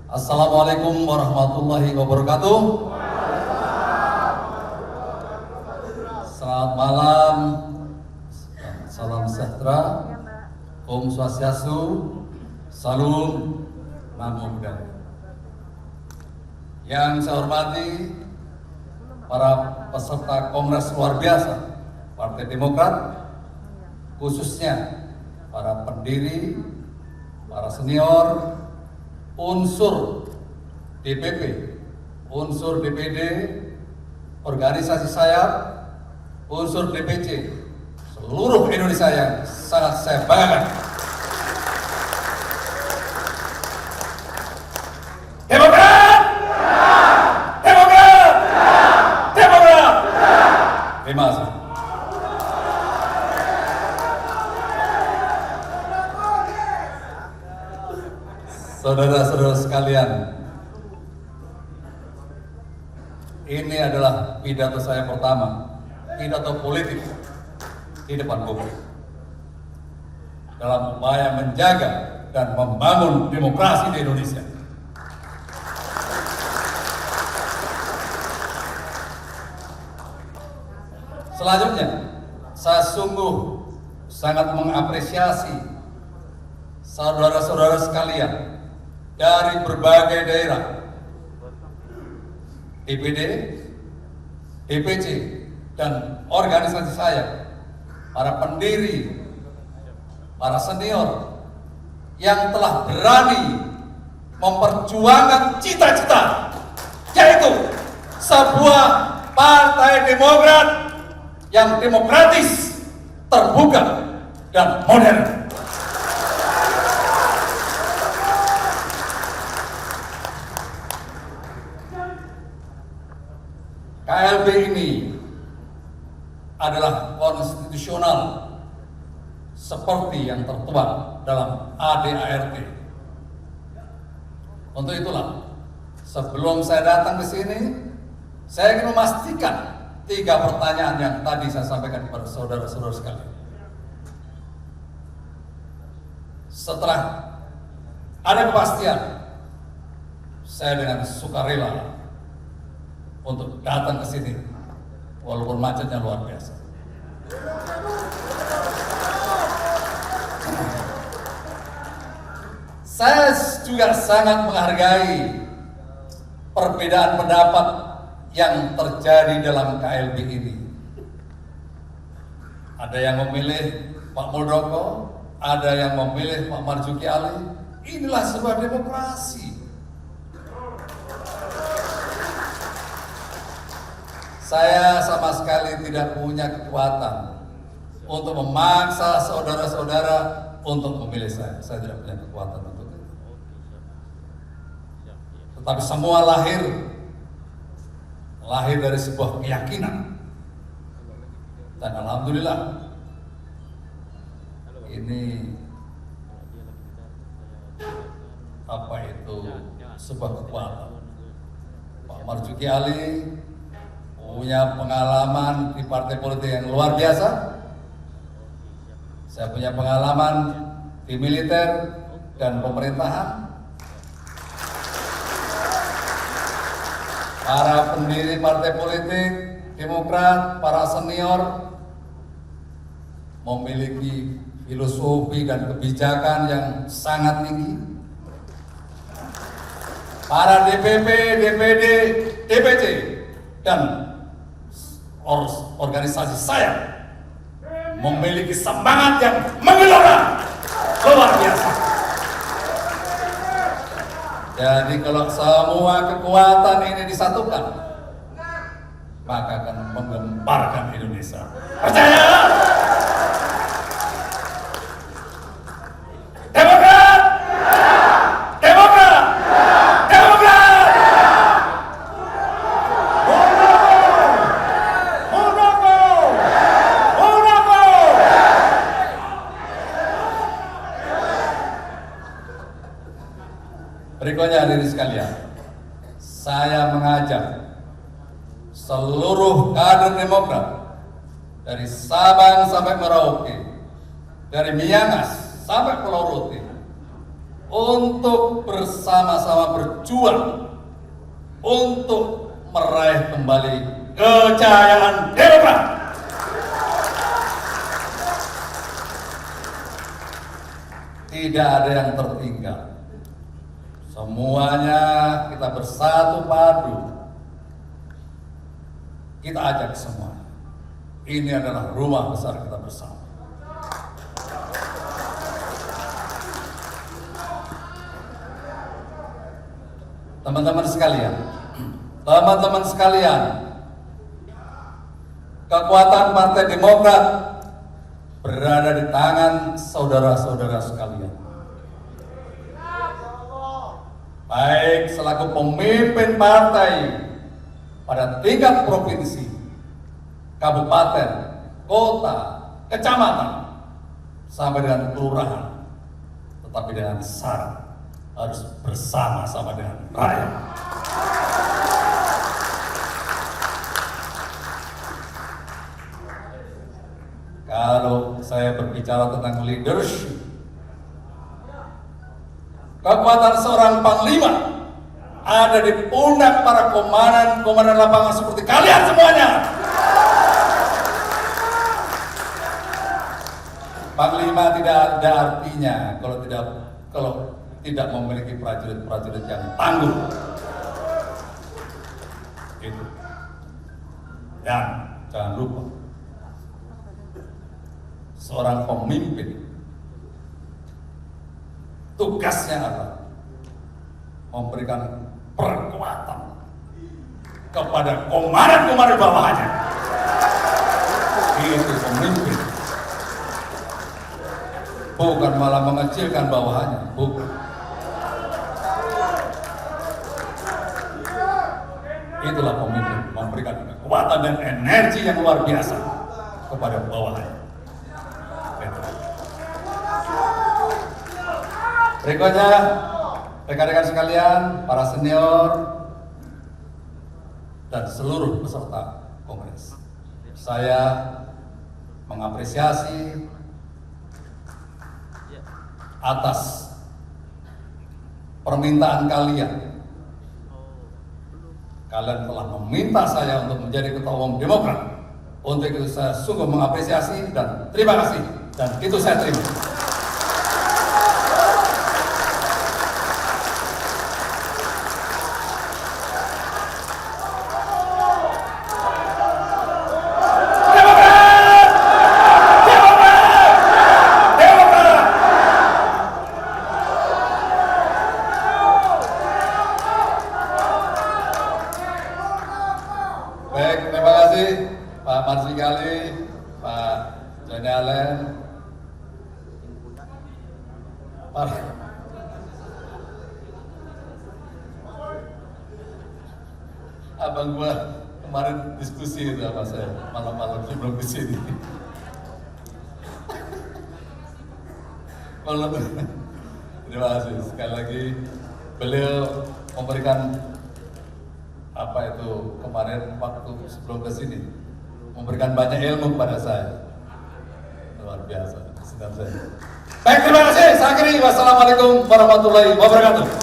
Assalamualaikum warahmatullahi wabarakatuh. Selamat malam, salam sejahtera, Om Swastiastu, Salam, Namo Buddhaya. Yang saya hormati para peserta Kongres luar biasa Partai Demokrat, khususnya para pendiri, para senior, unsur DPP, unsur DPD, organisasi sayap, unsur DPC, seluruh Indonesia yang sangat saya banggakan. Demokrat! Demokrat! Demokrat! Terima kasih. Saudara-saudara sekalian, ini adalah pidato saya pertama, pidato politik di depan publik dalam upaya menjaga dan membangun demokrasi di Indonesia. Selanjutnya, saya sungguh sangat mengapresiasi saudara-saudara sekalian dari berbagai daerah, DPD, DPC, dan organisasi saya, para pendiri, para senior yang telah berani memperjuangkan cita-cita, yaitu sebuah partai Demokrat yang demokratis, terbuka, dan modern. KLB ini adalah konstitusional seperti yang tertuang dalam ADART. Untuk itulah, sebelum saya datang ke sini, saya ingin memastikan 3 pertanyaan yang tadi saya sampaikan kepada saudara-saudara sekalian. Setelah ada kepastian, saya dengan sukarela untuk datang ke sini, walaupun macetnya luar biasa. Saya juga sangat menghargai perbedaan pendapat yang terjadi dalam KLB ini. Ada yang memilih Pak Muldoko, ada yang memilih Pak Marzuki Ali. Inilah sebuah demokrasi. Saya sama sekali tidak punya kekuatan untuk memaksa saudara-saudara untuk memilih saya. Saya tidak punya kekuatan untuk itu. Tetapi semua lahir dari sebuah keyakinan. Dan alhamdulillah, ini sebuah kekuatan. Pak Marzuki Ali punya pengalaman di partai politik yang luar biasa. Saya punya pengalaman di militer dan pemerintahan. Para pendiri partai politik Demokrat, para senior memiliki filosofi dan kebijakan yang sangat tinggi. Para DPP, DPD, DPC, dan organisasi saya memiliki semangat yang menggelora luar biasa. Jadi kalau semua kekuatan ini disatukan, maka akan menggemparkan Indonesia. Percaya? Demokrat! Demokrat! Demokrat! Berikutnya hadirin sekalian, saya mengajak seluruh kader Demokrat dari Sabang sampai Merauke dari Miangas sampai Pulau Rote untuk bersama-sama berjuang untuk meraih kembali kejayaan Demokrat. Tidak ada yang tertinggal. Semuanya kita bersatu padu. Kita ajak semua. Ini adalah rumah besar kita bersama. Teman-teman sekalian, kekuatan Partai Demokrat berada di tangan saudara-saudara sekalian. Baik selaku pemimpin partai pada tingkat provinsi, kabupaten, kota, kecamatan, sampai dengan kelurahan, tetapi dengan syarat harus bersama-sama dengan rakyat. Kalau saya berbicara tentang leadership, kekuatan seorang panglima ada di pundak para komandan lapangan seperti kalian semuanya. Panglima tidak ada artinya kalau tidak memiliki prajurit-prajurit yang tangguh. Itu. Dan jangan lupa, seorang pemimpin tugasnya adalah memberikan perkuatan kepada komandan-komandan bawahannya. Itu pemimpin. Bukan malah mengecilkan bawahannya, bukan. Itulah pemimpin, memberikan kekuatan dan energi yang luar biasa kepada bawahannya. Berikutnya, rekan-rekan sekalian, para senior dan seluruh peserta kongres, saya mengapresiasi atas permintaan kalian. Kalian telah meminta saya untuk menjadi ketua umum Demokrat. Untuk itu saya sungguh mengapresiasi dan terima kasih, dan itu saya terima. Baik, terima kasih Pak Marsikali, Pak Joni Allen, abang gua kemarin diskusi itu sama saya malam-malam sebelum kesini. Terima kasih sekali lagi, beliau memberikan kemarin waktu sebelum ke sini memberikan banyak ilmu kepada saya, luar biasa. Baik, terima kasih. Saya akhiri. Wassalamualaikum warahmatullahi wabarakatuh.